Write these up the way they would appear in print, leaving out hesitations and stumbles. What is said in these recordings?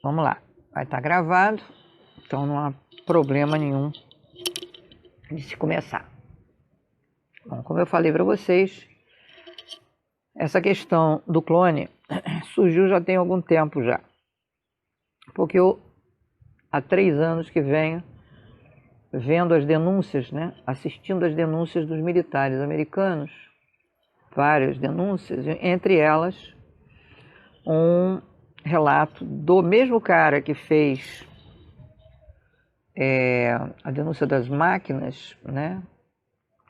Vamos lá, vai estar gravado, então não há problema nenhum de se começar. Bom, como eu falei para vocês, essa questão do clone surgiu já tem algum tempo já, porque eu há 3 anos que venho vendo as denúncias, né, assistindo às denúncias dos militares americanos, várias denúncias, entre elas um relato do mesmo cara que fez a denúncia das máquinas, né?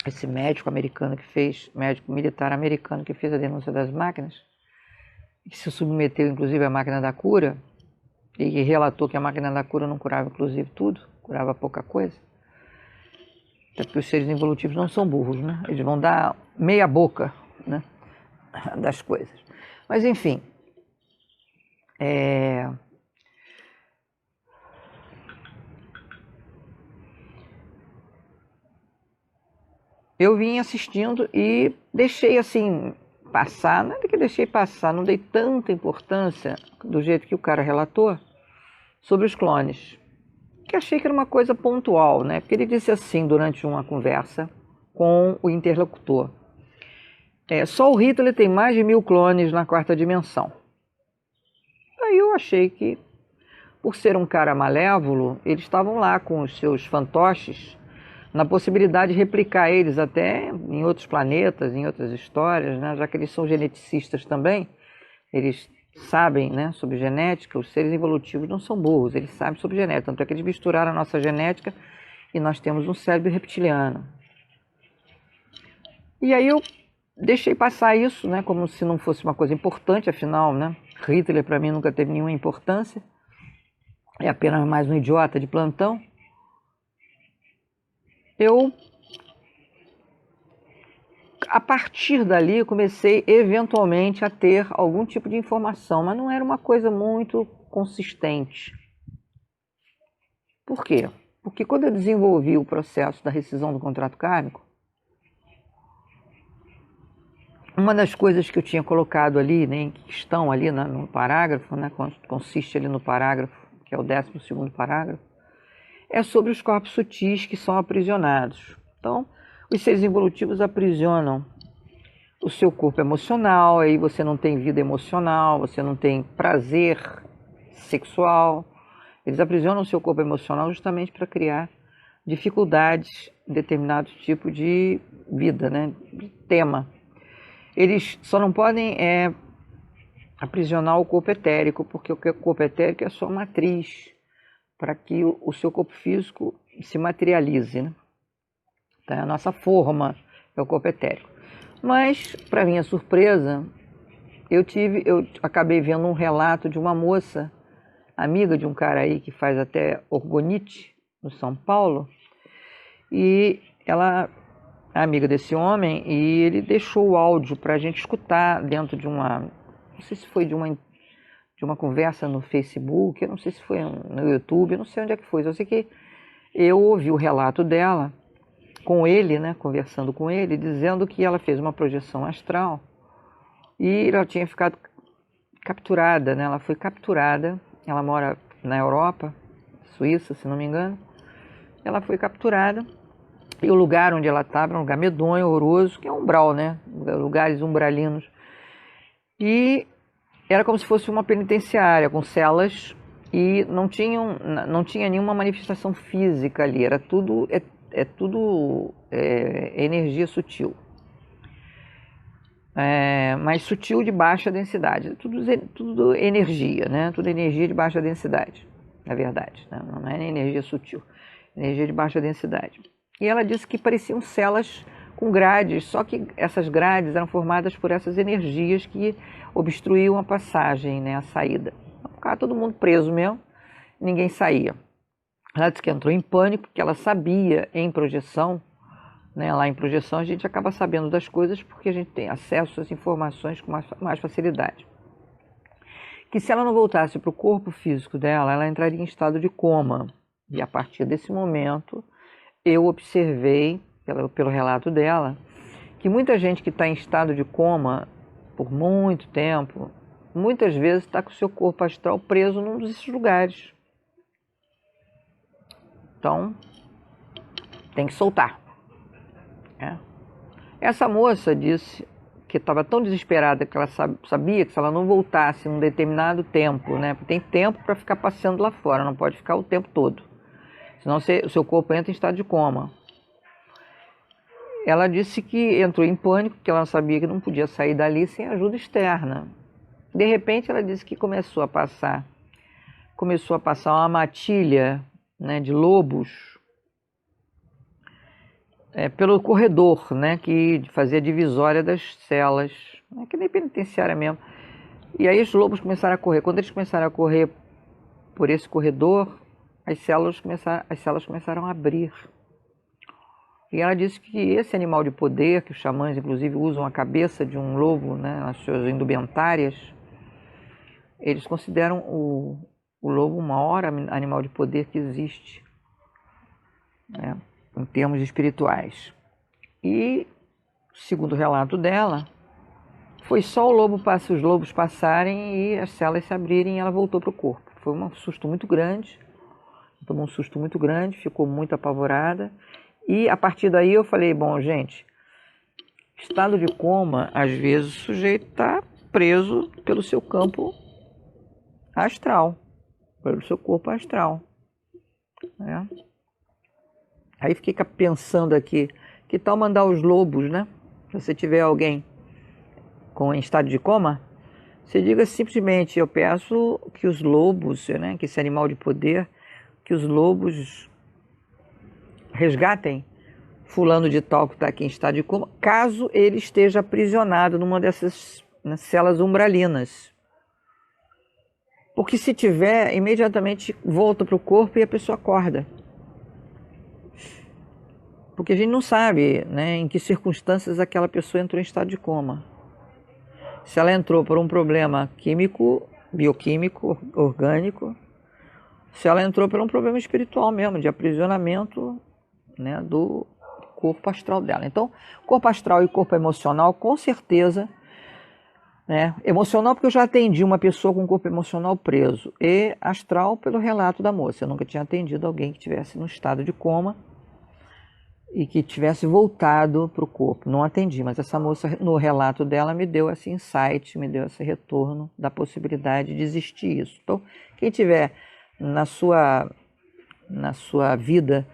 Esse médico americano que fez, médico militar americano que fez a denúncia das máquinas, que se submeteu inclusive à máquina da cura, e que relatou que a máquina da cura não curava inclusive tudo, curava pouca coisa. Até porque os seres evolutivos não são burros, né? Eles vão dar meia boca, né, das coisas. Mas enfim, eu vim assistindo e deixei assim passar, nada que deixei passar, não dei tanta importância do jeito que o cara relatou sobre os clones, que achei que era uma coisa pontual, né? Porque ele disse assim durante uma conversa com o interlocutor: só o Hitler tem mais de 1000 clones na quarta dimensão. Aí eu achei que, por ser um cara malévolo, eles estavam lá com os seus fantoches na possibilidade de replicar eles até em outros planetas, em outras histórias, né? Já que eles são geneticistas também, eles sabem, né, sobre genética. Os seres evolutivos não são burros, eles sabem sobre genética, tanto é que eles misturaram a nossa genética e nós temos um cérebro reptiliano. E aí eu deixei passar isso, né, como se não fosse uma coisa importante, afinal, né, Hitler para mim nunca teve nenhuma importância, é apenas mais um idiota de plantão. Eu, a partir dali, comecei eventualmente a ter algum tipo de informação, mas não era uma coisa muito consistente. Por quê? Porque quando eu desenvolvi o processo da rescisão do contrato kármico, uma das coisas que eu tinha colocado ali, né, que estão ali no parágrafo, né, consiste ali no parágrafo, que é o 12º parágrafo, é sobre os corpos sutis que são aprisionados. Então, os seres evolutivos aprisionam o seu corpo emocional, aí você não tem vida emocional, você não tem prazer sexual. Eles aprisionam o seu corpo emocional justamente para criar dificuldades em determinado tipo de vida, né, de tema. Eles só não podem aprisionar o corpo etérico, porque o corpo etérico é só matriz para que o seu corpo físico se materialize, né? Então, a nossa forma é o corpo etérico. Mas, para minha surpresa, eu acabei vendo um relato de uma moça, amiga de um cara aí que faz até orgonite no São Paulo, e ela é amiga desse homem, e ele deixou o áudio para a gente escutar dentro de uma, não sei se foi de uma conversa no Facebook, eu não sei se foi no YouTube, eu não sei onde é que foi, só sei que eu ouvi o relato dela com ele, né, conversando com ele, dizendo que ela fez uma projeção astral e ela tinha ficado capturada, né, ela foi capturada, ela mora na Europa, Suíça, se não me engano, ela foi capturada e o lugar onde ela estava era um lugar medonho, horroroso, que é umbral, né, lugares umbralinos, e era como se fosse uma penitenciária com celas e não tinha nenhuma manifestação física ali, era tudo energia sutil, mas sutil de baixa densidade, tudo energia, né? Tudo energia de baixa densidade, na verdade, né? Não é energia sutil, energia de baixa densidade. E ela disse que pareciam celas com grades, só que essas grades eram formadas por essas energias que obstruíam a passagem, né, a saída. Então, ficava todo mundo preso mesmo, ninguém saía. Ela disse que entrou em pânico, porque ela sabia em projeção, né, lá em projeção a gente acaba sabendo das coisas porque a gente tem acesso às informações com mais facilidade. Que se ela não voltasse para o corpo físico dela, ela entraria em estado de coma. E a partir desse momento, eu observei, pelo relato dela, que muita gente que está em estado de coma por muito tempo muitas vezes está com o seu corpo astral preso num desses lugares. Então, tem que soltar. Essa moça disse que estava tão desesperada que ela sabia que se ela não voltasse num determinado tempo, né? Tem tempo para ficar passeando lá fora, não pode ficar o tempo todo. Senão o seu corpo entra em estado de coma. Ela disse que entrou em pânico, que ela sabia que não podia sair dali sem ajuda externa. De repente ela disse que começou a passar uma matilha, né, de lobos pelo corredor, né, que fazia a divisória das celas, que nem penitenciária mesmo. E aí os lobos começaram a correr. Quando eles começaram a correr por esse corredor, as celas começaram a abrir. E ela disse que esse animal de poder, que os xamãs inclusive usam a cabeça de um lobo, né, nas suas indumentárias, eles consideram o lobo o maior animal de poder que existe, né, em termos espirituais. E, segundo o relato dela, foi só os lobos passarem e as celas se abrirem e ela voltou para o corpo. Foi um susto muito grande, tomou um susto muito grande, ficou muito apavorada. E a partir daí eu falei, bom, gente, estado de coma, às vezes o sujeito está preso pelo seu campo astral, pelo seu corpo astral, né? Aí fiquei pensando aqui, que tal mandar os lobos, né? Se você tiver alguém em estado de coma, você diga simplesmente, eu peço que os lobos, né, que esse animal de poder, que os lobos resgatem fulano de tal que está aqui em estado de coma, caso ele esteja aprisionado numa dessas celas umbralinas. Porque se tiver, imediatamente volta para o corpo e a pessoa acorda. Porque a gente não sabe, né, em que circunstâncias aquela pessoa entrou em estado de coma. Se ela entrou por um problema químico, bioquímico, orgânico, se ela entrou por um problema espiritual mesmo, de aprisionamento, né, do corpo astral dela. Então, corpo astral e corpo emocional, com certeza, né, emocional porque eu já atendi uma pessoa com corpo emocional preso, e astral pelo relato da moça. Eu nunca tinha atendido alguém que estivesse no estado de coma e que tivesse voltado para o corpo. Não atendi, mas essa moça, no relato dela, me deu esse insight, me deu esse retorno da possibilidade de existir isso. Então, quem tiver na sua vida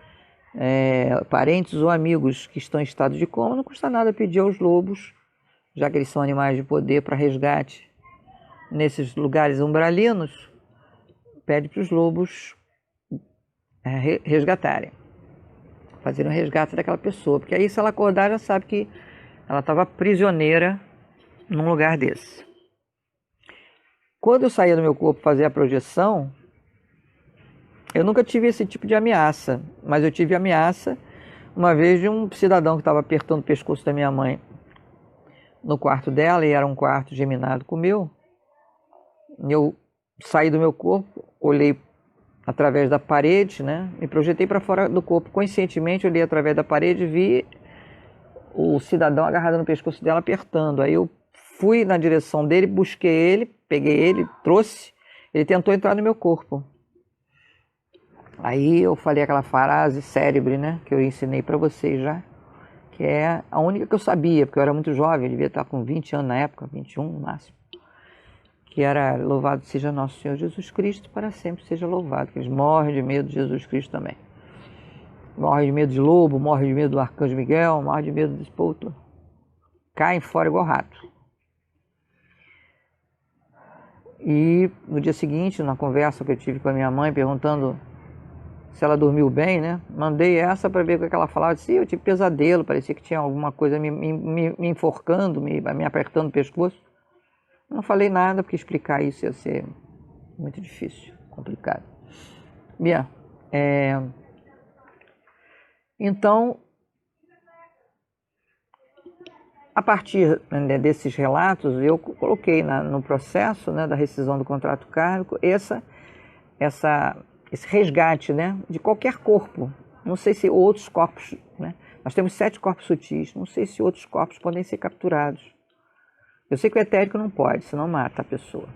parentes ou amigos que estão em estado de coma, não custa nada pedir aos lobos, já que eles são animais de poder, para resgate nesses lugares umbralinos, pede para os lobos resgatarem, fazer um resgate daquela pessoa, porque aí se ela acordar já sabe que ela estava prisioneira num lugar desse. Quando eu saía do meu corpo fazer a projeção, eu nunca tive esse tipo de ameaça, mas eu tive ameaça uma vez de um cidadão que estava apertando o pescoço da minha mãe no quarto dela, e era um quarto geminado com o meu. Eu saí do meu corpo, olhei através da parede, né? Me projetei para fora do corpo. Conscientemente, olhei através da parede e vi o cidadão agarrado no pescoço dela, apertando. Aí eu fui na direção dele, busquei ele, peguei ele, trouxe. Ele tentou entrar no meu corpo. Aí eu falei aquela frase célebre, né? Que eu ensinei para vocês já. Que é a única que eu sabia, porque eu era muito jovem, eu devia estar com 20 anos na época, 21 no máximo. Que era: louvado seja nosso Senhor Jesus Cristo, para sempre seja louvado. Que eles morrem de medo de Jesus Cristo também. Morrem de medo de lobo, morrem de medo do arcanjo Miguel, morrem de medo desse povo. Caem fora igual rato. E no dia seguinte, na conversa que eu tive com a minha mãe, perguntando se ela dormiu bem, né? Mandei essa para ver o que ela falava. Disse, eu tive pesadelo, parecia que tinha alguma coisa me enforcando, me apertando o pescoço. Não falei nada, porque explicar isso ia ser muito difícil, complicado. Bem, então, a partir, né, desses relatos, eu coloquei no processo, né, da rescisão do contrato kármico esse resgate, né, de qualquer corpo. Não sei se outros corpos, né, nós temos 7 corpos sutis, não sei se outros corpos podem ser capturados. Eu sei que o etérico não pode, senão mata a pessoa.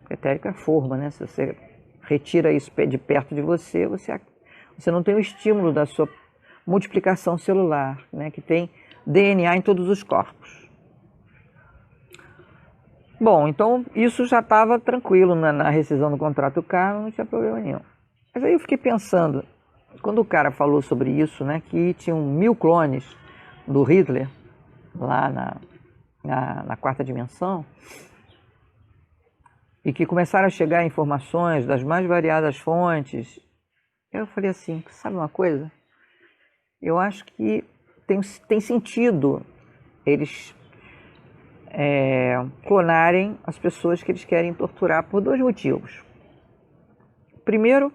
O etérico é forma, né? Se você retira isso de perto de você, você não tem o estímulo da sua multiplicação celular, né? Que tem DNA em todos os corpos. Bom, então isso já estava tranquilo na rescisão do contrato karma, não tinha problema nenhum. Mas aí eu fiquei pensando, quando o cara falou sobre isso, né? Que tinham 1000 clones do Hitler lá na quarta dimensão, e que começaram a chegar informações das mais variadas fontes, eu falei assim, sabe uma coisa? Eu acho que tem sentido eles clonarem as pessoas que eles querem torturar por 2 motivos. Primeiro,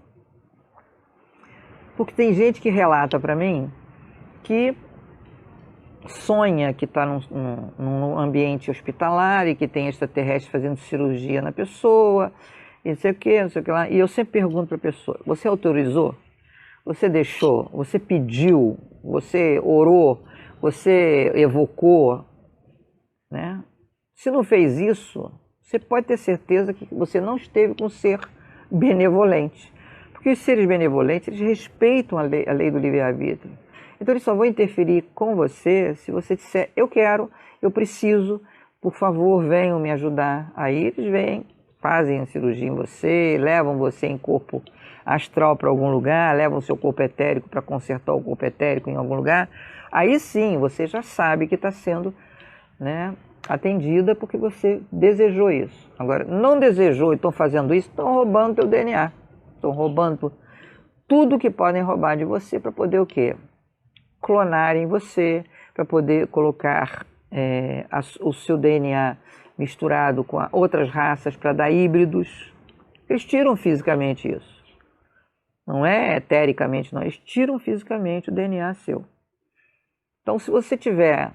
porque tem gente que relata para mim que sonha que está num ambiente hospitalar e que tem extraterrestre fazendo cirurgia na pessoa, e não sei o que, não sei o que lá. E eu sempre pergunto para a pessoa, você autorizou? Você deixou? Você pediu? Você orou? Você evocou? Né? Se não fez isso, você pode ter certeza que você não esteve com um ser benevolente. Porque os seres benevolentes, eles respeitam a lei do livre-arbítrio. Então eles só vão interferir com você se você disser, eu quero, eu preciso, por favor, venham me ajudar. Aí eles vêm, fazem a cirurgia em você, levam você em corpo astral para algum lugar, levam o seu corpo etérico para consertar o corpo etérico em algum lugar. Aí sim, você já sabe que está sendo, né, atendida porque você desejou isso. Agora, não desejou e estão fazendo isso, estão roubando teu DNA. Estão roubando tudo que podem roubar de você para poder o quê? Clonar em você, para poder colocar o seu DNA misturado com outras raças para dar híbridos. Eles tiram fisicamente isso. Não é etericamente, não. Eles tiram fisicamente o DNA seu. Então, se você tiver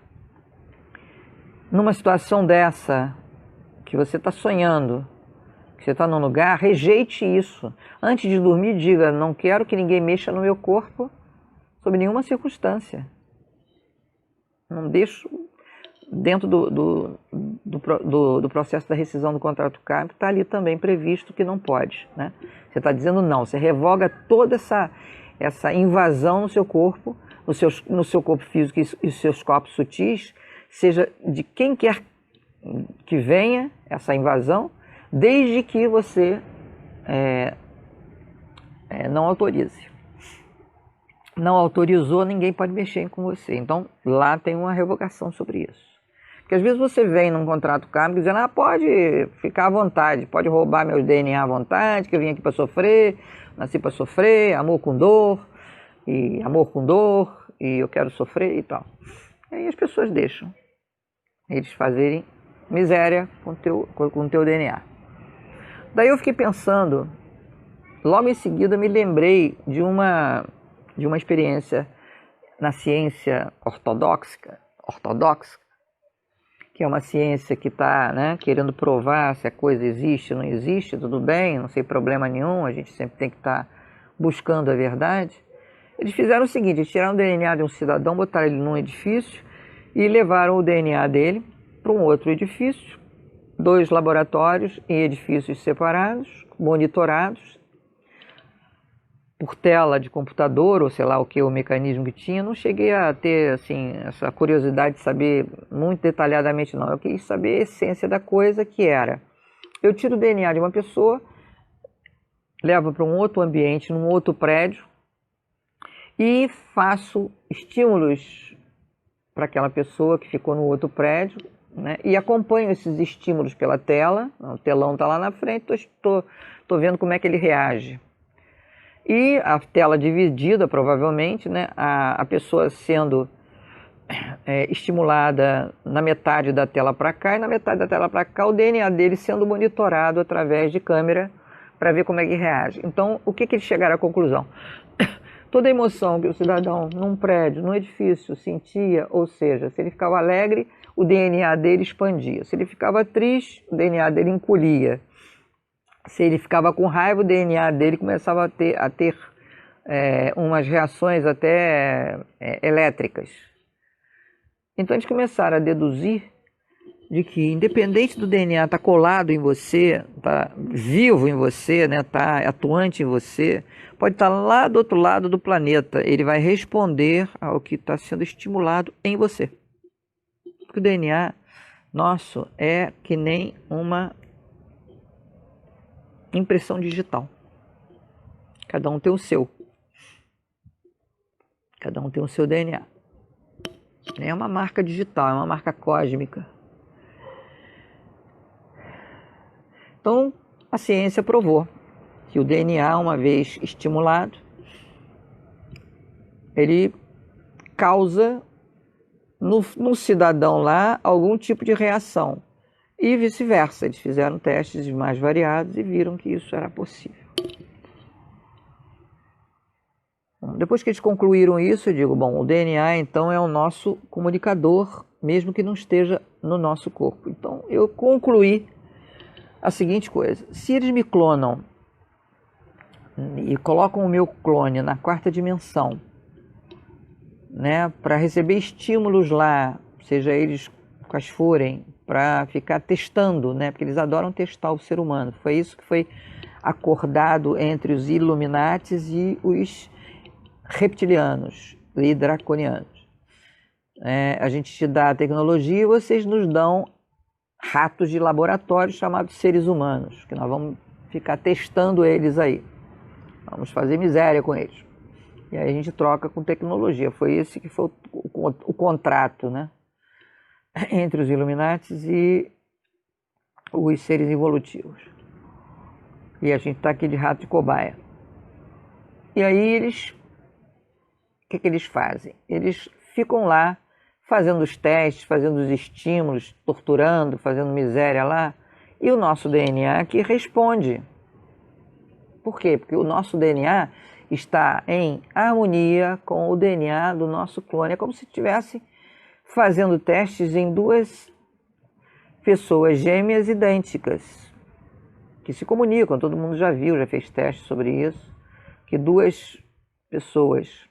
numa situação dessa, que você está sonhando, que você está num lugar, rejeite isso. Antes de dormir, diga, não quero que ninguém mexa no meu corpo, sob nenhuma circunstância. Não deixo, dentro do processo da rescisão do contrato kármico, está ali também previsto que não pode. Né? Você está dizendo não, você revoga toda essa invasão no seu corpo, no seu corpo físico e seus corpos sutis, seja de quem quer que venha essa invasão, desde que você não autorize. Não autorizou, ninguém pode mexer com você. Então, lá tem uma revogação sobre isso. Porque às vezes você vem num contrato kármico dizendo, pode ficar à vontade, pode roubar meu DNA à vontade, que eu vim aqui para sofrer, nasci para sofrer, amor com dor, e eu quero sofrer e tal. E aí as pessoas deixam eles fazerem miséria com o teu DNA. Daí eu fiquei pensando, logo em seguida me lembrei de uma experiência na ciência ortodoxa, que é uma ciência que está, né, querendo provar se a coisa existe ou não existe, tudo bem, não tem problema nenhum, a gente sempre tem que estar buscando a verdade. Eles fizeram o seguinte, eles tiraram o DNA de um cidadão, botaram ele num edifício e levaram o DNA dele para um outro edifício, 2 laboratórios em edifícios separados, monitorados, por tela de computador, ou sei lá o que, o mecanismo que tinha. Não cheguei a ter assim, essa curiosidade de saber muito detalhadamente, não. Eu quis saber a essência da coisa, que era, eu tiro o DNA de uma pessoa, levo para um outro ambiente, num outro prédio, e faço estímulos para aquela pessoa que ficou no outro prédio, né? E acompanho esses estímulos pela tela, o telão está lá na frente, estou vendo como é que ele reage. E a tela dividida, provavelmente, né, a pessoa sendo estimulada na metade da tela para cá e na metade da tela para cá, o DNA dele sendo monitorado através de câmera para ver como é que reage. Então, o que eles chegaram à conclusão? Toda emoção que o cidadão num prédio, num edifício sentia, ou seja, se ele ficava alegre, o DNA dele expandia. Se ele ficava triste, o DNA dele encolhia. Se ele ficava com raiva, o DNA dele começava a ter umas reações até elétricas. Então eles começaram a deduzir de que, independente do DNA estar colado em você, tá vivo em você, né, tá atuante em você, pode estar lá do outro lado do planeta, ele vai responder ao que está sendo estimulado em você. Porque o DNA nosso é que nem uma impressão digital. Cada um tem o seu. Cada um tem o seu DNA. É uma marca digital, é uma marca cósmica. Então, a ciência provou que o DNA, uma vez estimulado, ele causa no cidadão lá algum tipo de reação. E vice-versa. Eles fizeram testes mais variados e viram que isso era possível. Bom, depois que eles concluíram isso, eu digo, bom, o DNA então é o nosso comunicador, mesmo que não esteja no nosso corpo. Então, eu concluí a seguinte coisa: se eles me clonam e colocam o meu clone na quarta dimensão, né, para receber estímulos lá, seja eles quais forem, para ficar testando, né, porque eles adoram testar o ser humano. Foi isso que foi acordado entre os Illuminatis e os reptilianos e draconianos. A gente te dá a tecnologia e vocês nos dão ratos de laboratório chamados seres humanos, que nós vamos ficar testando eles aí. Vamos fazer miséria com eles. E aí a gente troca com tecnologia. Foi esse que foi o contrato, né, entre os Illuminatis e os seres evolutivos. E a gente está aqui de rato de cobaia. E aí eles, o que eles fazem? Eles ficam lá fazendo os testes, fazendo os estímulos, torturando, fazendo miséria lá, e o nosso DNA aqui responde. Por quê? Porque o nosso DNA está em harmonia com o DNA do nosso clone. É como se estivesse fazendo testes em duas pessoas gêmeas idênticas, que se comunicam. Todo mundo já viu, já fez testes sobre isso, que duas pessoas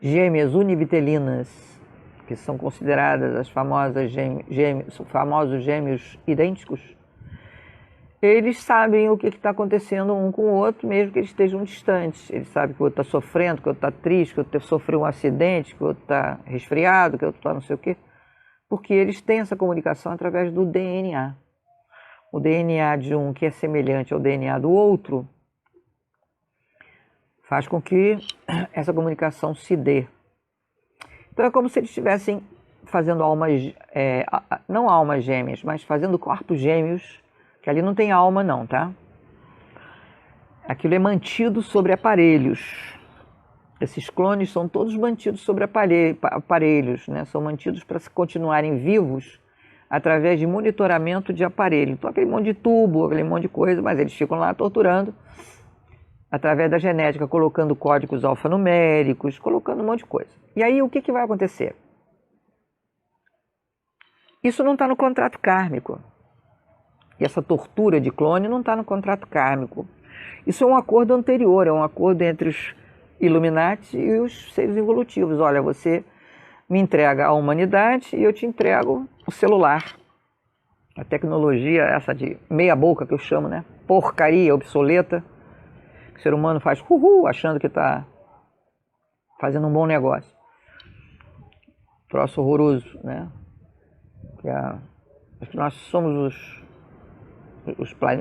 gêmeas univitelinas, que são consideradas as famosas famosos gêmeos idênticos, eles sabem o que está acontecendo um com o outro, mesmo que eles estejam distantes. Eles sabem que o outro está sofrendo, que o outro está triste, que o outro sofreu um acidente, que o outro está resfriado, que o outro está não sei o quê, porque eles têm essa comunicação através do DNA. O DNA de um que é semelhante ao DNA do outro faz com que essa comunicação se dê. Então é como se eles estivessem fazendo almas, não almas gêmeas, mas fazendo corpos gêmeos, que ali não tem alma não, tá? Aquilo é mantido sobre aparelhos. Esses clones são todos mantidos sobre aparelhos, né? São mantidos para continuarem vivos através de monitoramento de aparelho. Então aquele monte de tubo, aquele monte de coisa, mas eles ficam lá torturando através da genética, colocando códigos alfanuméricos, colocando um monte de coisa. E aí o que vai acontecer? Isso não está no contrato kármico. E essa tortura de clone não está no contrato kármico. Isso é um acordo anterior, é um acordo entre os Illuminati e os seres evolutivos. Olha, você me entrega a humanidade e eu te entrego o celular. A tecnologia, essa de meia boca que eu chamo, né? Porcaria obsoleta. O ser humano faz achando que está fazendo um bom negócio. Troço horroroso, né? Acho que nós somos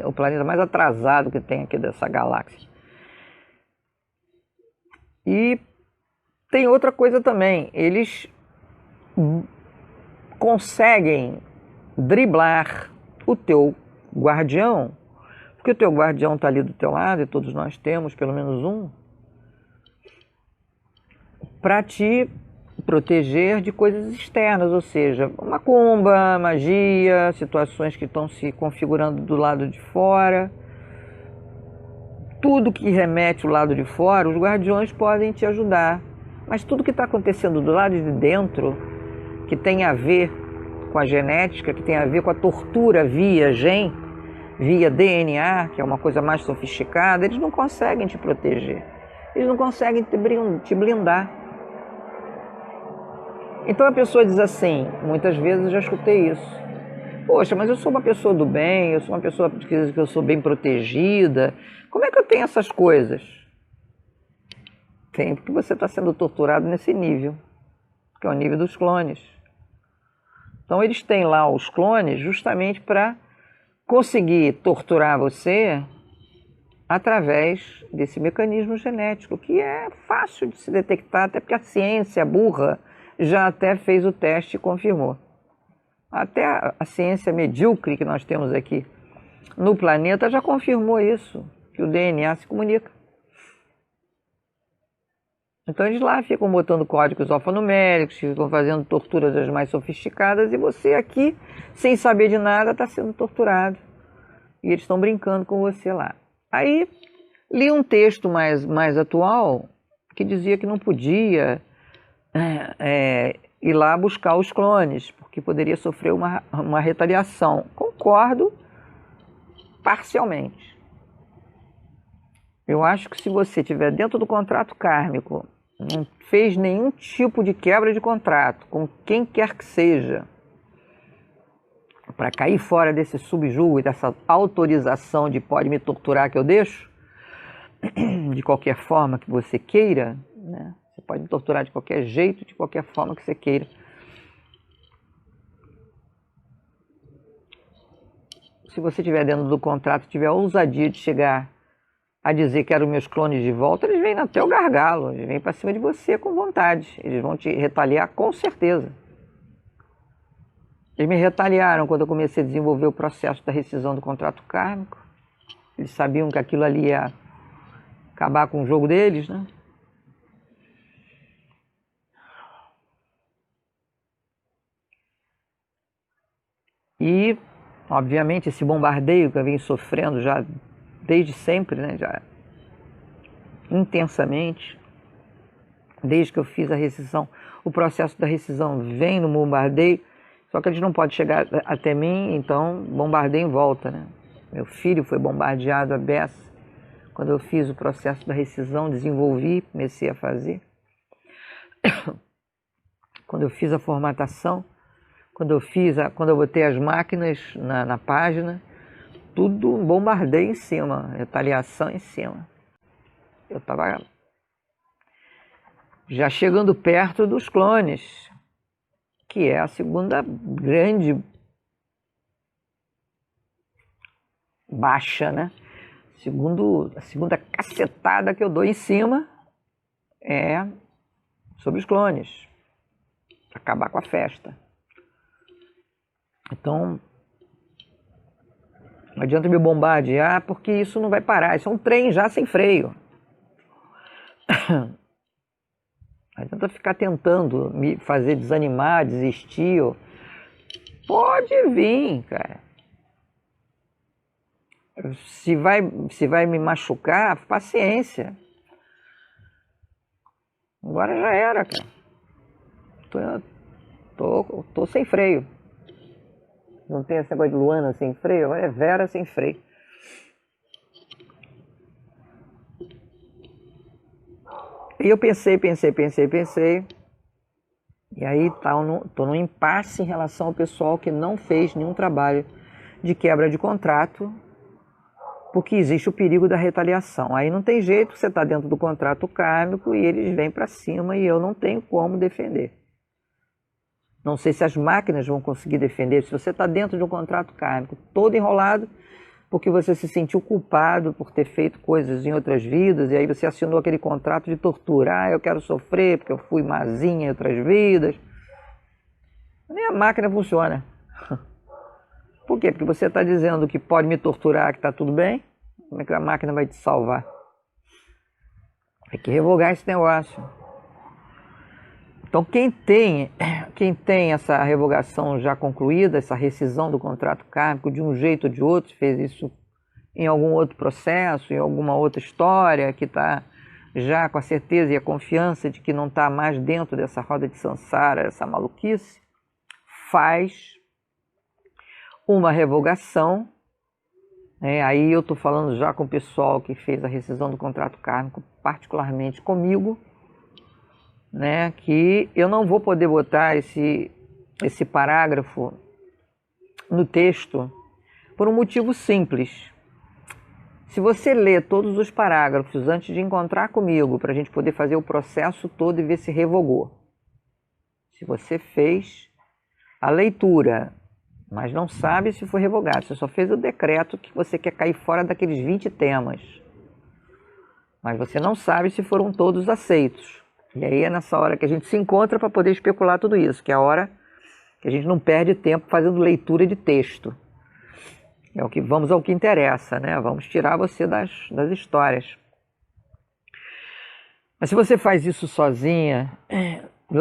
o planeta mais atrasado que tem aqui dessa galáxia. E tem outra coisa também, eles conseguem driblar o teu guardião, porque o teu guardião está ali do teu lado, e todos nós temos pelo menos um, para te proteger de coisas externas, ou seja, macumba, magia, situações que estão se configurando do lado de fora. Tudo que remete ao lado de fora, os guardiões podem te ajudar. Mas tudo que está acontecendo do lado de dentro, que tem a ver com a genética, que tem a ver com a tortura via DNA, que é uma coisa mais sofisticada, eles não conseguem te proteger. Eles não conseguem te blindar. Então a pessoa diz assim, muitas vezes eu já escutei isso: poxa, mas eu sou uma pessoa do bem, eu sou uma pessoa que diz que eu sou bem protegida, como é que eu tenho essas coisas? Tem, porque você está sendo torturado nesse nível, que é o nível dos clones. Então eles têm lá os clones justamente para conseguir torturar você através desse mecanismo genético, que é fácil de se detectar, até porque a ciência burra já até fez o teste e confirmou. Até a ciência medíocre que nós temos aqui no planeta já confirmou isso, que o DNA se comunica. Então eles lá ficam botando códigos alfanuméricos, ficam fazendo torturas das mais sofisticadas, e você aqui, sem saber de nada, está sendo torturado. E eles estão brincando com você lá. Aí li um texto mais atual que dizia que não podia ir lá buscar os clones, porque poderia sofrer uma retaliação. Concordo parcialmente. Eu acho que se você estiver dentro do contrato kármico, não fez nenhum tipo de quebra de contrato com quem quer que seja, para cair fora desse subjugo e dessa autorização de pode me torturar que eu deixo, de qualquer forma que você queira, né? Você pode me torturar de qualquer jeito, de qualquer forma que você queira. Se você estiver dentro do contrato, tiver a ousadia de chegar a dizer que eram meus clones de volta, eles vêm até o gargalo, eles vêm para cima de você com vontade, eles vão te retaliar com certeza. Eles me retaliaram quando eu comecei a desenvolver o processo da rescisão do contrato kármico. Eles sabiam que aquilo ali ia acabar com o jogo deles, né? E, obviamente, esse bombardeio que eu venho sofrendo já desde sempre, né? Já intensamente, desde que eu fiz a rescisão. O processo da rescisão vem no bombardeio, só que eles não podem chegar até mim, então bombardeio em volta, né? Meu filho foi bombardeado à beça quando eu fiz o processo da rescisão, desenvolvi, comecei a fazer. Quando eu fiz a formatação, quando eu botei as máquinas na página, tudo bombardeio em cima, retaliação em cima. Eu estava já chegando perto dos clones, que é a segunda grande baixa, né? A segunda cacetada que eu dou em cima é sobre os clones, para acabar com a festa. Então, não adianta me bombardear, porque isso não vai parar. Isso é um trem já sem freio. Não adianta ficar tentando me fazer desanimar, desistir. Pode vir, cara. Se vai me machucar, paciência. Agora já era, cara. Tô sem freio. Não tem esse negócio de Luana sem freio, agora é Vera sem freio. E eu pensei. E aí tô num impasse em relação ao pessoal que não fez nenhum trabalho de quebra de contrato, porque existe o perigo da retaliação. Aí não tem jeito, você está dentro do contrato kármico e eles vêm para cima e eu não tenho como defender. Não sei se as máquinas vão conseguir defender. Se você está dentro de um contrato kármico todo enrolado, porque você se sentiu culpado por ter feito coisas em outras vidas, e aí você assinou aquele contrato de tortura. Eu quero sofrer porque eu fui mazinha em outras vidas. Nem a máquina funciona. Por quê? Porque você está dizendo que pode me torturar, que está tudo bem. Como é que a máquina vai te salvar? Tem que revogar esse negócio. Então quem tem essa revogação já concluída, essa rescisão do contrato kármico de um jeito ou de outro, fez isso em algum outro processo, em alguma outra história, que está já com a certeza e a confiança de que não está mais dentro dessa roda de samsara, essa maluquice, faz uma revogação. Aí eu estou falando já com o pessoal que fez a rescisão do contrato kármico, particularmente comigo. né, que eu não vou poder botar esse parágrafo no texto por um motivo simples. Se você lê todos os parágrafos antes de encontrar comigo, para a gente poder fazer o processo todo e ver se revogou. Se você fez a leitura, mas não sabe se foi revogado, você só fez o decreto que você quer cair fora daqueles 20 temas, mas você não sabe se foram todos aceitos. E aí é nessa hora que a gente se encontra para poder especular tudo isso, que é a hora que a gente não perde tempo fazendo leitura de texto. Vamos ao que interessa, né? Vamos tirar você das histórias. Mas se você faz isso sozinha,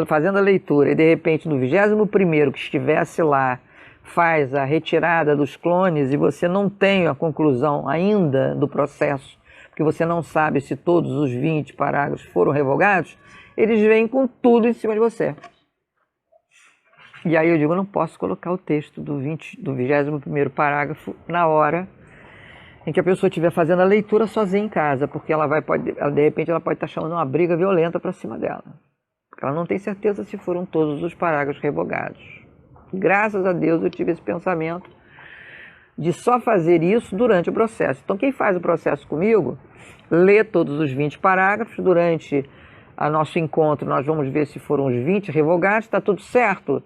fazendo a leitura, e de repente no 21º que estivesse lá, faz a retirada dos clones e você não tem a conclusão ainda do processo, porque você não sabe se todos os 20 parágrafos foram revogados, eles vêm com tudo em cima de você. E aí eu digo, eu não posso colocar o texto do 21º parágrafo na hora em que a pessoa estiver fazendo a leitura sozinha em casa, porque de repente ela pode estar chamando uma briga violenta para cima dela. Porque ela não tem certeza se foram todos os parágrafos revogados. Graças a Deus eu tive esse pensamento de só fazer isso durante o processo. Então quem faz o processo comigo, lê todos os 20 parágrafos. Durante o nosso encontro nós vamos ver se foram os 20 revogados, está tudo certo.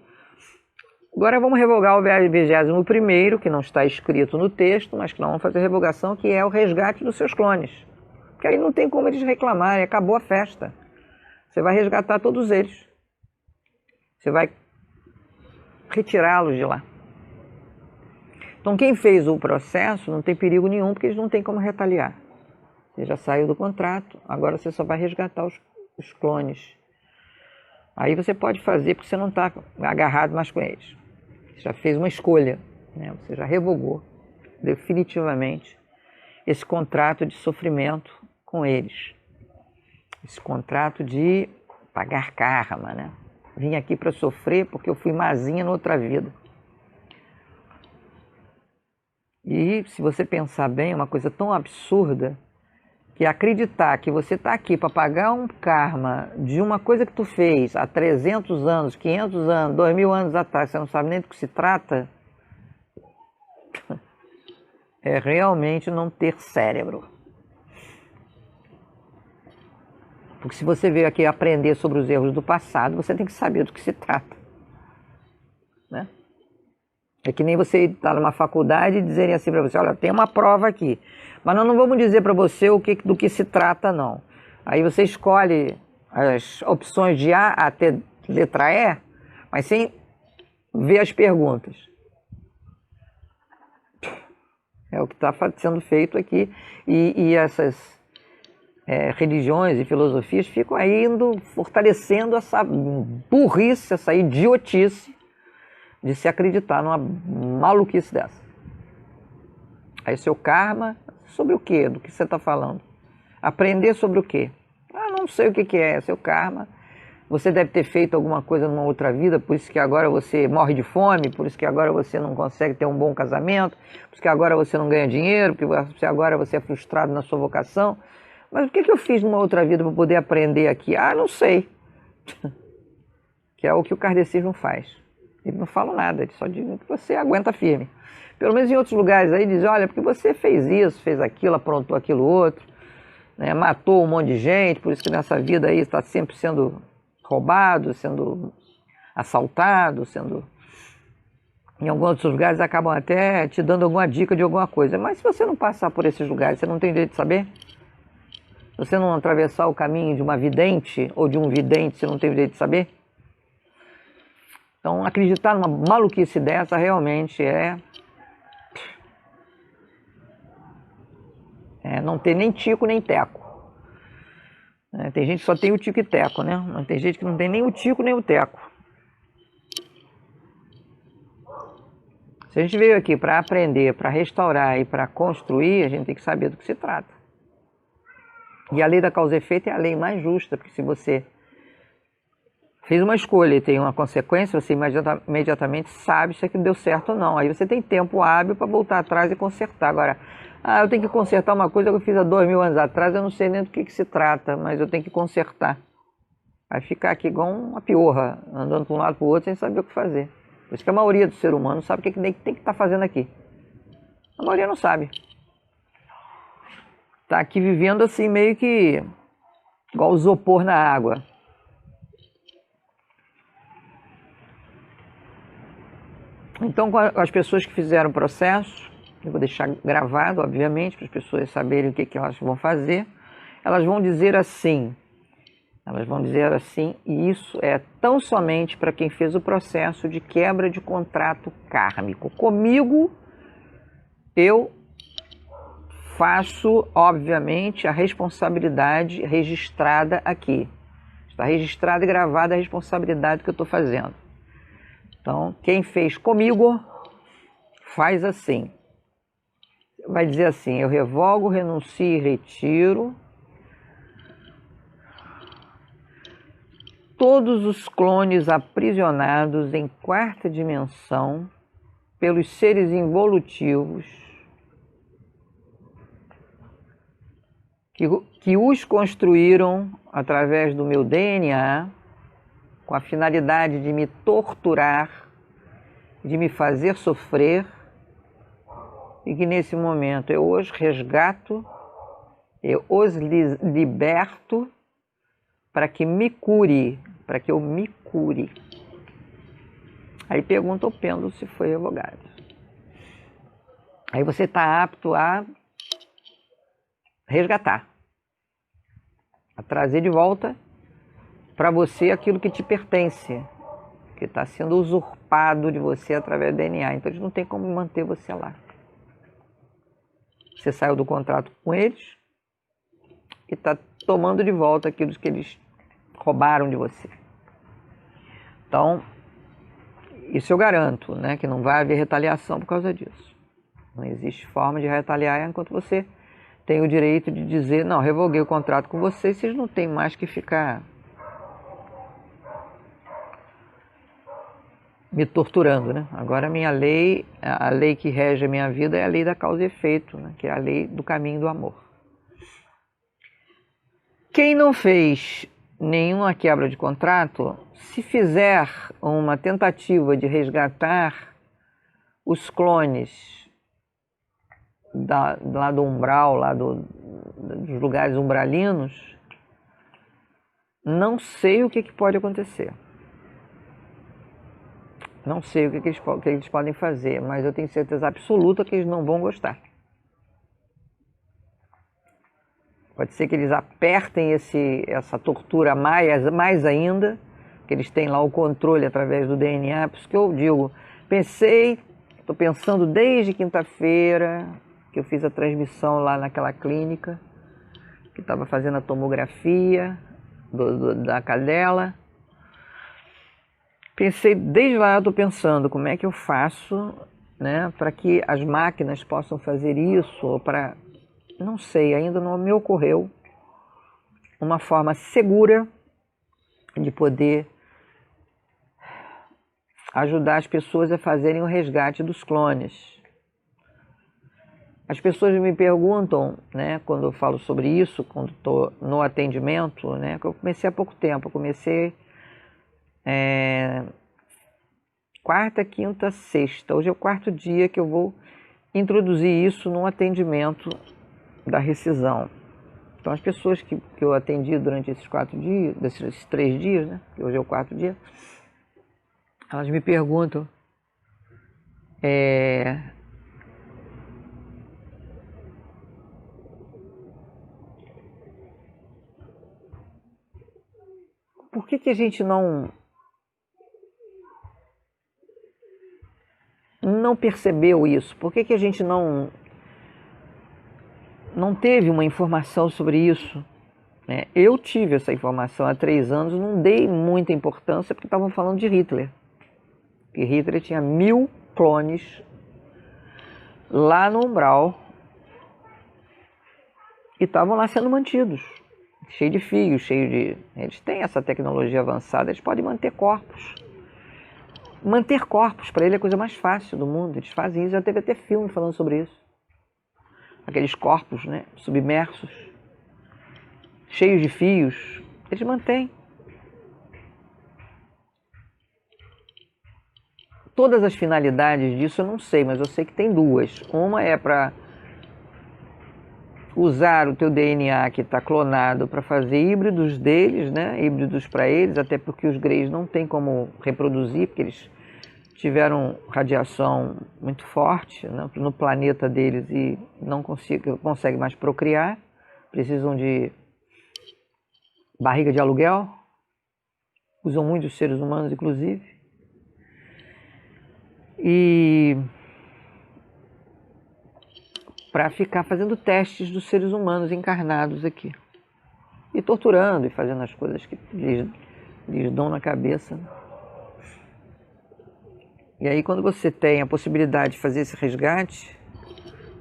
Agora vamos revogar o 21º, que não está escrito no texto, mas que nós vamos fazer a revogação, que é o resgate dos seus clones. Porque aí não tem como eles reclamarem, acabou a festa. Você vai resgatar todos eles. Você vai retirá-los de lá. Então quem fez o processo não tem perigo nenhum, porque eles não têm como retaliar. Você já saiu do contrato, agora você só vai resgatar os clones. Aí você pode fazer, porque você não está agarrado mais com eles. Você já fez uma escolha, né? Você já revogou definitivamente esse contrato de sofrimento com eles. Esse contrato de pagar karma, né? Vim aqui para sofrer porque eu fui mazinha na outra vida. E se você pensar bem, é uma coisa tão absurda que acreditar que você está aqui para pagar um karma de uma coisa que tu fez há 300 anos, 500 anos, 2000 anos atrás, você não sabe nem do que se trata, é realmente não ter cérebro. Porque se você veio aqui aprender sobre os erros do passado, você tem que saber do que se trata, né? É que nem você estar numa faculdade e dizerem assim para você, olha, tem uma prova aqui, mas nós não vamos dizer para você do que se trata, não. Aí você escolhe as opções de A até letra E, mas sem ver as perguntas. É o que está sendo feito aqui. E essas religiões e filosofias ficam aí fortalecendo essa burrice, essa idiotice de se acreditar numa maluquice dessa. Aí seu karma, sobre o quê? Do que você está falando? Aprender sobre o quê? Ah, não sei o que é seu karma. Você deve ter feito alguma coisa numa outra vida, por isso que agora você morre de fome, por isso que agora você não consegue ter um bom casamento, por isso que agora você não ganha dinheiro, porque agora você é frustrado na sua vocação. Mas o que eu fiz numa outra vida para poder aprender aqui? Ah, não sei. Que é o que o kardecismo faz. Ele não fala nada, ele só diz que você aguenta firme. Pelo menos em outros lugares aí diz, olha, porque você fez isso, fez aquilo, aprontou aquilo outro, né, matou um monte de gente, por isso que nessa vida aí está sempre sendo roubado, sendo assaltado, em alguns outros lugares acabam até te dando alguma dica de alguma coisa. Mas se você não passar por esses lugares, você não tem direito de saber? Se você não atravessar o caminho de uma vidente ou de um vidente, você não tem direito de saber? Então, acreditar numa maluquice dessa realmente não ter nem tico nem teco. Tem gente que só tem o tico e teco, né? Mas tem gente que não tem nem o tico nem o teco. Se a gente veio aqui para aprender, para restaurar e para construir, a gente tem que saber do que se trata. E a lei da causa e efeito é a lei mais justa, porque se você fez uma escolha e tem uma consequência, você imediatamente sabe se aquilo deu certo ou não. Aí você tem tempo hábil para voltar atrás e consertar. Agora, eu tenho que consertar uma coisa que eu fiz há 2000 anos atrás, eu não sei nem do que se trata, mas eu tenho que consertar. Vai ficar aqui igual uma piorra, andando para um lado para o outro sem saber o que fazer. Por isso que a maioria do ser humano sabe o que tem que estar fazendo aqui. A maioria não sabe. Está aqui vivendo assim meio que igual isopor na água. Então, com as pessoas que fizeram o processo, eu vou deixar gravado, obviamente, para as pessoas saberem o que elas vão fazer, elas vão dizer assim, e isso é tão somente para quem fez o processo de quebra de contrato kármico. Comigo, eu faço, obviamente, a responsabilidade registrada aqui. Está registrada e gravada a responsabilidade que eu estou fazendo. Então, quem fez comigo, faz assim. Vai dizer assim, eu revogo, renuncio e retiro todos os clones aprisionados em quarta dimensão pelos seres involutivos que os construíram através do meu DNA com a finalidade de me torturar, de me fazer sofrer, e que nesse momento eu os resgato, eu os liberto para que me cure, para que eu me cure. Aí pergunta o pêndulo se foi revogado. Aí você está apto a resgatar, a trazer de volta para você aquilo que te pertence, que está sendo usurpado de você através do DNA. Então eles não tem como manter você lá. Você saiu do contrato com eles e está tomando de volta aquilo que eles roubaram de você. Então, isso eu garanto, né, que não vai haver retaliação por causa disso. Não existe forma de retaliar enquanto você tem o direito de dizer, não, revoguei o contrato com vocês, vocês não têm mais que ficar me torturando, né? Agora a minha lei, a lei que rege a minha vida é a lei da causa e efeito, né? Que é a lei do caminho do amor. Quem não fez nenhuma quebra de contrato, se fizer uma tentativa de resgatar os clones lá do umbral, dos lugares umbralinos, não sei o que pode acontecer. Não sei o que eles podem fazer, mas eu tenho certeza absoluta que eles não vão gostar. Pode ser que eles apertem essa tortura mais ainda, que eles têm lá o controle através do DNA. Por isso que eu digo, estou pensando desde quinta-feira, que eu fiz a transmissão lá naquela clínica, que estava fazendo a tomografia da cadela. Pensei, desde lá eu estou pensando como é que eu faço, né, para que as máquinas possam fazer isso, ou para, não sei, ainda não me ocorreu uma forma segura de poder ajudar as pessoas a fazerem o resgate dos clones. As pessoas me perguntam, né, quando eu falo sobre isso, quando estou no atendimento, né, que eu comecei há pouco tempo, eu comecei quarta, quinta, sexta. Hoje é o quarto dia que eu vou introduzir isso num atendimento da rescisão. Então as pessoas que eu atendi durante esses 3 dias, né, que hoje é o quarto dia, elas me perguntam por que a gente não percebeu isso? Por que a gente não teve uma informação sobre isso? Eu tive essa informação há 3 anos, não dei muita importância porque estavam falando de Hitler. Que Hitler tinha 1000 clones lá no umbral e estavam lá sendo mantidos, cheio de fios, eles têm essa tecnologia avançada, eles podem manter corpos. Manter corpos para ele é a coisa mais fácil do mundo. Eles fazem isso, já teve até filme falando sobre isso. Aqueles corpos, né, submersos, cheios de fios, eles mantêm. todas as finalidades disso eu não sei, mas eu sei que tem duas. Uma é para usar o teu DNA que está clonado para fazer híbridos deles, né? Híbridos para eles, até porque os greys não têm como reproduzir, porque eles tiveram radiação muito forte, né, no planeta deles e não conseguem mais procriar, precisam de barriga de aluguel, usam muito os seres humanos, inclusive. E para ficar fazendo testes dos seres humanos encarnados aqui. E torturando e fazendo as coisas que lhes dão na cabeça. E aí quando você tem a possibilidade de fazer esse resgate,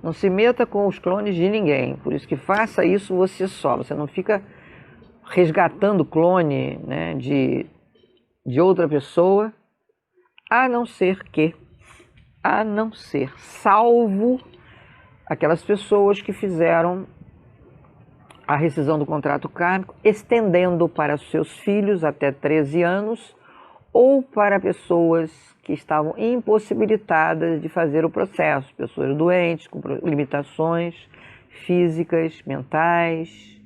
não se meta com os clones de ninguém. Por isso que faça isso você só. Você não fica resgatando clone, né, de outra pessoa, a não ser, salvo aquelas pessoas que fizeram a rescisão do contrato kármico, estendendo para seus filhos até 13 anos, ou para pessoas que estavam impossibilitadas de fazer o processo, pessoas doentes, com limitações físicas, mentais,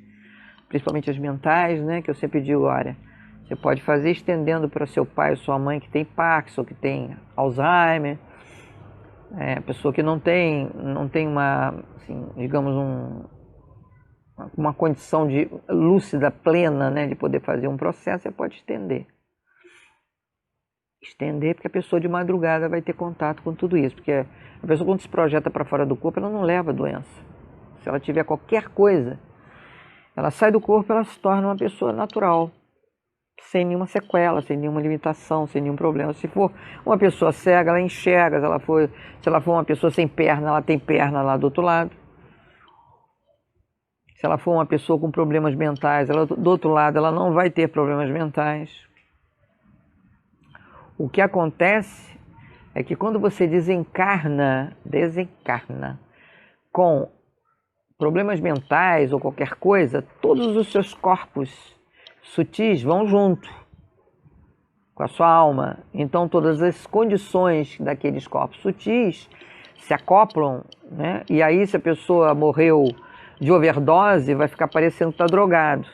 principalmente as mentais, né, que eu sempre digo, olha, você pode fazer estendendo para seu pai ou sua mãe que tem Parkinson, que tem Alzheimer, pessoa que não tem uma, assim, digamos, uma condição de lúcida, plena, né, de poder fazer um processo, você pode estender. Estender porque a pessoa de madrugada vai ter contato com tudo isso, porque a pessoa quando se projeta para fora do corpo, ela não leva doença. Se ela tiver qualquer coisa, ela sai do corpo, ela se torna uma pessoa natural, sem nenhuma sequela, sem nenhuma limitação, sem nenhum problema. Se for uma pessoa cega, ela enxerga. Se ela for uma pessoa sem perna, ela tem perna lá do outro lado. Se ela for uma pessoa com problemas mentais, do outro lado, ela não vai ter problemas mentais. O que acontece é que quando você desencarna com problemas mentais ou qualquer coisa, todos os seus corpos sutis vão junto com a sua alma. Então todas as condições daqueles corpos sutis se acoplam, né? E aí se a pessoa morreu de overdose, vai ficar parecendo que está drogado.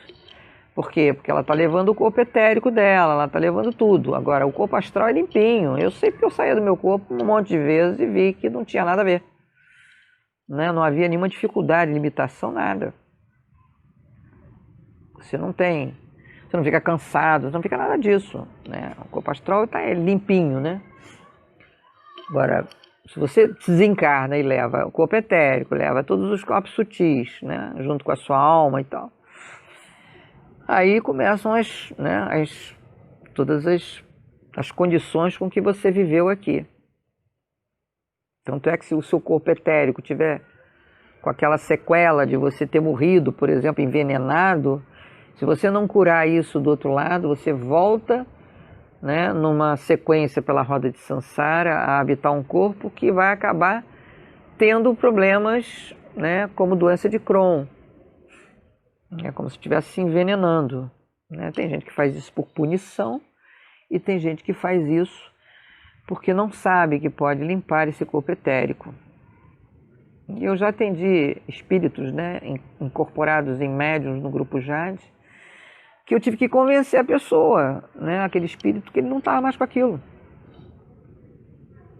Por quê? Porque ela está levando o corpo etérico dela, ela está levando tudo. Agora, o corpo astral é limpinho. Eu sei porque eu saía do meu corpo um monte de vezes e vi que não tinha nada a ver. Né? Não havia nenhuma dificuldade, limitação, nada. Você não fica cansado, não fica nada disso. Né? O corpo astral está limpinho, né? Agora, se você desencarna e leva o corpo etérico, leva todos os corpos sutis, né? Junto com a sua alma e tal, aí começam todas as condições com que você viveu aqui. Tanto é que se o seu corpo etérico tiver com aquela sequela de você ter morrido, por exemplo, envenenado, se você não curar isso do outro lado, você volta, né, numa sequência pela roda de Sansara a habitar um corpo que vai acabar tendo problemas, né, como doença de Crohn. É como se estivesse se envenenando. Né? Tem gente que faz isso por punição e tem gente que faz isso porque não sabe que pode limpar esse corpo etérico. E eu já atendi espíritos, né, incorporados em médiuns no grupo Jade, que eu tive que convencer a pessoa, né, aquele espírito, que ele não estava mais com aquilo.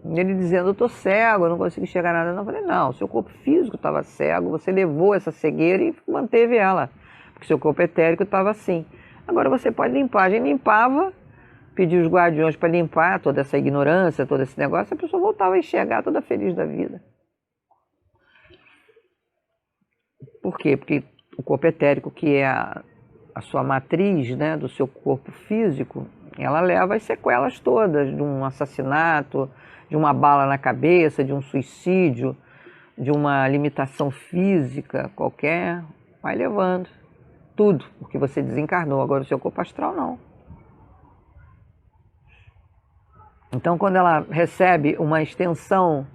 Ele dizendo, eu estou cego, eu não consigo enxergar nada. Não, eu falei, não, seu corpo físico estava cego, você levou essa cegueira e manteve ela, porque seu corpo etérico estava assim. Agora você pode limpar. A gente limpava, pedia os guardiões para limpar toda essa ignorância, todo esse negócio, a pessoa voltava a enxergar toda feliz da vida. Por quê? Porque o corpo etérico, que é a sua matriz, né, do seu corpo físico, ela leva as sequelas todas de um assassinato, de uma bala na cabeça, de um suicídio, de uma limitação física qualquer, vai levando tudo, porque você desencarnou. Agora o seu corpo astral não. Então quando ela recebe uma extensão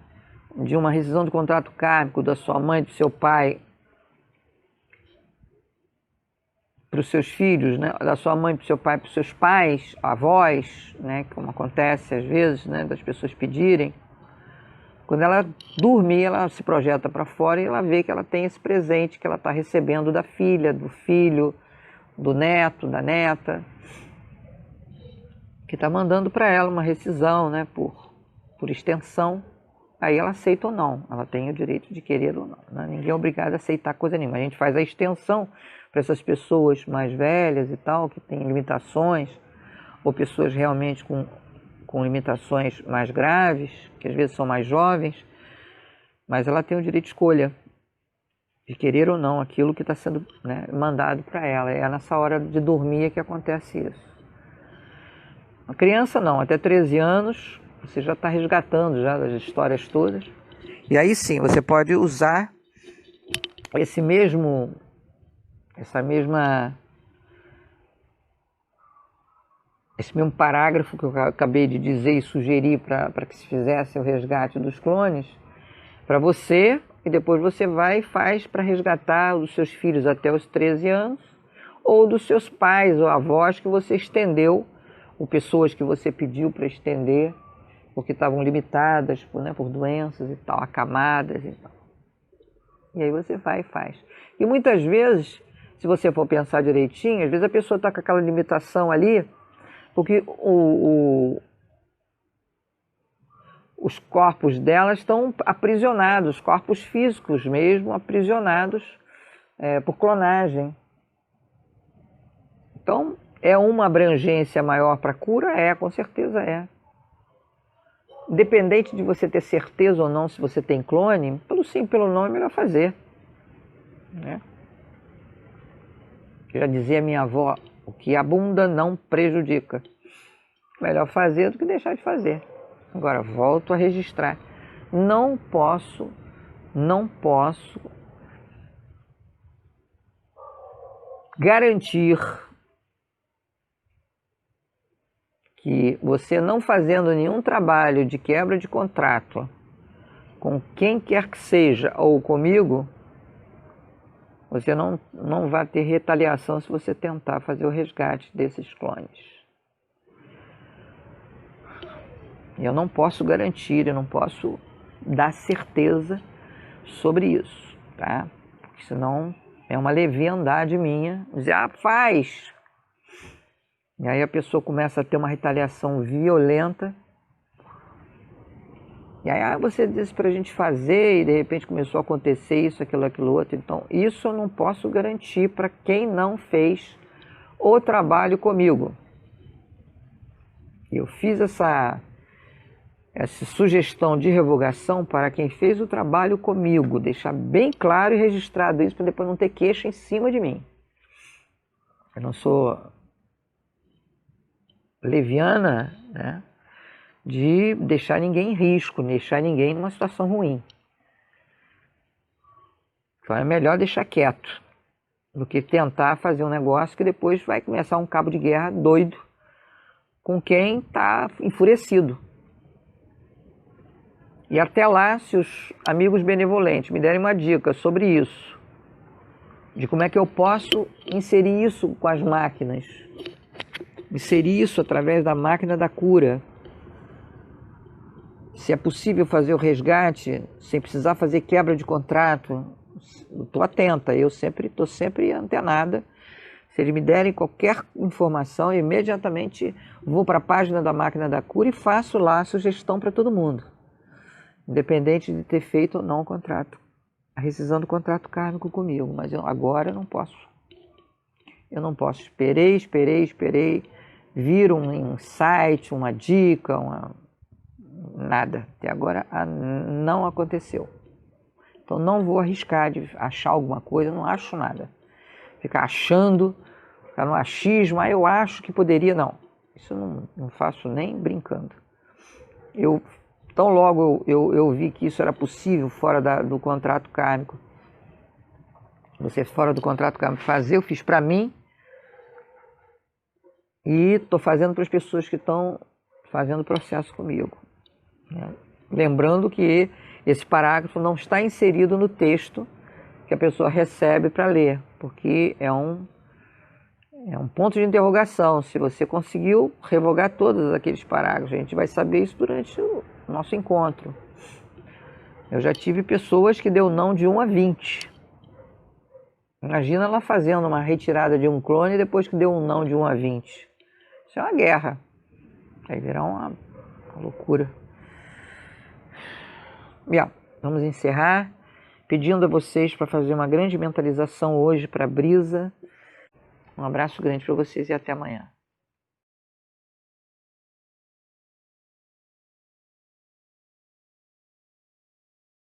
de uma rescisão do contrato kármico da sua mãe, do seu pai, para os seus filhos, né? Da sua mãe para o seu pai, para os seus pais, avós, né? Como acontece às vezes, né? Das pessoas pedirem. Quando ela dormir, ela se projeta para fora e ela vê que ela tem esse presente que ela está recebendo da filha, do filho, do neto, da neta, que está mandando para ela uma rescisão, né? Por extensão. Aí ela aceita ou não, ela tem o direito de querer ou não, né? Ninguém é obrigado a aceitar coisa nenhuma. A gente faz a extensão para essas pessoas mais velhas e tal, que têm limitações, ou pessoas realmente com limitações mais graves, que às vezes são mais jovens, mas ela tem o direito de escolha, de querer ou não aquilo que está sendo, né, mandado para ela. É nessa hora de dormir que acontece isso. A criança não, até 13 anos, você já está resgatando já das histórias todas. E aí sim, você pode usar esse mesmo parágrafo que eu acabei de dizer e sugerir para que se fizesse o resgate dos clones, para você, e depois você vai e faz para resgatar os seus filhos até os 13 anos, ou dos seus pais ou avós que você estendeu, ou pessoas que você pediu para estender, porque estavam limitadas por doenças e tal, acamadas e tal. E aí você vai e faz. E muitas vezes, se você for pensar direitinho, às vezes a pessoa está com aquela limitação ali, porque os corpos delas estão aprisionados, corpos físicos mesmo, aprisionados por clonagem. Então, é uma abrangência maior para a cura? Com certeza é. Independente de você ter certeza ou não se você tem clone, pelo nome é melhor fazer, né? Já dizia minha avó, o que abunda não prejudica. Melhor fazer do que deixar de fazer. Agora, volto a registrar. Não posso garantir que você não fazendo nenhum trabalho de quebra de contrato com quem quer que seja ou comigo, você não vai ter retaliação se você tentar fazer o resgate desses clones. Eu não posso garantir, eu não posso dar certeza sobre isso, tá? Porque senão é uma leviandade minha dizer, faz! E aí a pessoa começa a ter uma retaliação violenta. E aí você disse para a gente fazer e de repente começou a acontecer isso, aquilo outro. Então isso eu não posso garantir para quem não fez o trabalho comigo. Eu fiz essa sugestão de revogação para quem fez o trabalho comigo. Deixar bem claro e registrado isso para depois não ter queixa em cima de mim. Eu não sou leviana, né, de deixar ninguém em risco, deixar ninguém numa situação ruim. Então é melhor deixar quieto do que tentar fazer um negócio que depois vai começar um cabo de guerra doido com quem está enfurecido. E até lá, se os amigos benevolentes me derem uma dica sobre isso, de como é que eu posso inserir isso com as máquinas, inserir isso através da máquina da cura, se é possível fazer o resgate sem precisar fazer quebra de contrato, estou atenta, eu estou sempre antenada. Se eles me derem qualquer informação, eu imediatamente vou para a página da máquina da cura e faço lá a sugestão para todo mundo, independente de ter feito ou não o contrato, a rescisão do contrato kármico comigo. Mas agora eu não posso. Eu não posso. Esperei. Vir um insight, uma dica, nada. Até agora não aconteceu. Então não vou arriscar de achar alguma coisa, eu não acho nada. Ficar achando, ficar no achismo, eu acho que poderia, não. Isso eu não faço nem brincando. Tão logo eu vi que isso era possível fora do contrato kármico. Você fora do contrato kármico fazer, eu fiz para mim. E estou fazendo para as pessoas que estão fazendo o processo comigo, né? Lembrando que esse parágrafo não está inserido no texto que a pessoa recebe para ler, porque é um É um ponto de interrogação. Se você conseguiu revogar todos aqueles parágrafos, a gente vai saber isso durante o nosso encontro. Eu já tive pessoas que deu não de 1 a 20. Imagina ela fazendo uma retirada de um clone depois que deu um não de 1 a 20. Isso é uma guerra. Vai virar uma loucura. Vamos encerrar pedindo a vocês para fazer uma grande mentalização hoje para a brisa. Um abraço grande para vocês e até amanhã.